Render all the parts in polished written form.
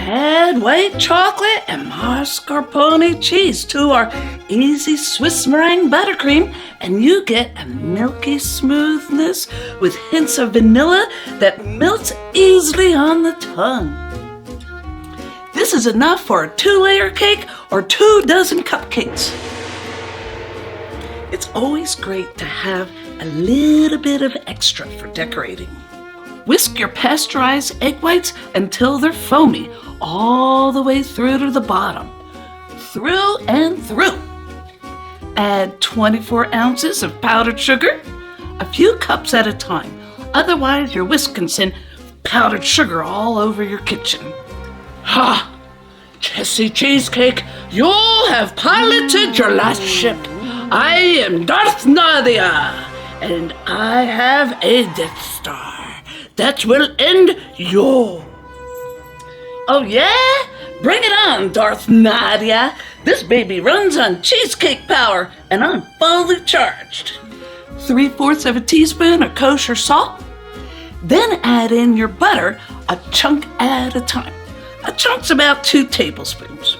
Add white chocolate and mascarpone cheese to our easy Swiss Meringue Buttercream, and you get a milky smoothness with hints of vanilla that melts easily on the tongue. This is enough for a 2-layer cake or 2 dozen cupcakes. It's always great to have a little bit of extra for decorating. Whisk your pasteurized egg whites until they're foamy, all the way through to the bottom. Through and through. Add 24 ounces of powdered sugar, a few cups at a time. Otherwise, your whisk can send powdered sugar all over your kitchen. Ha! Jessie Cheesecake, you have piloted your last ship. I am Darth Nadia, and I have a Death Star that will end you. Oh yeah? Bring it on, Darth Nadia. This baby runs on cheesecake power, and I'm fully charged. 3/4 of a teaspoon of kosher salt. Then add in your butter, a chunk at a time. A chunk's about 2 tablespoons.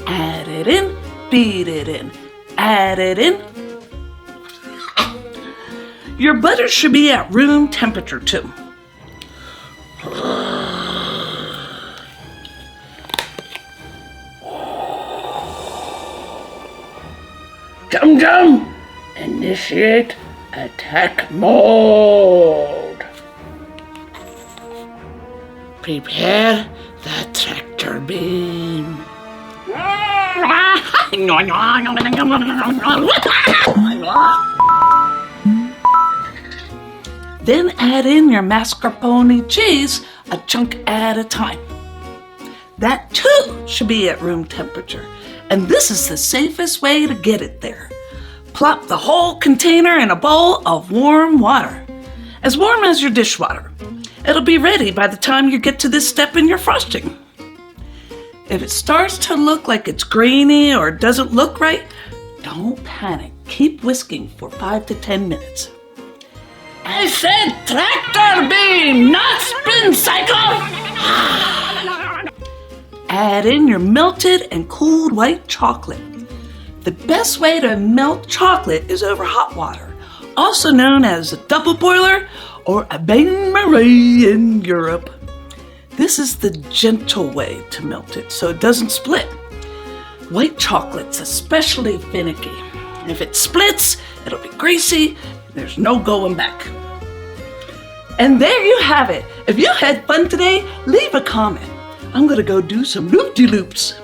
Add it in, beat it in, add it in. Your butter should be at room temperature too. Dum Dum, initiate attack mode. Prepare the tractor beam. Then add in your mascarpone cheese, a chunk at a time. That too should be at room temperature, and this is the safest way to get it there. Plop the whole container in a bowl of warm water, as warm as your dishwater. It'll be ready by the time you get to this step in your frosting. If it starts to look like it's grainy or doesn't look right, don't panic. Keep whisking for 5 to 10 minutes. I said tractor beam, not spin cycle! Add in your melted and cooled white chocolate. The best way to melt chocolate is over hot water, also known as a double boiler or a bain-marie in Europe. This is the gentle way to melt it so it doesn't split. White chocolate's especially finicky. If it splits, it'll be greasy. There's no going back. And there you have it. If you had fun today, leave a comment. I'm gonna go do some loop-de-loops.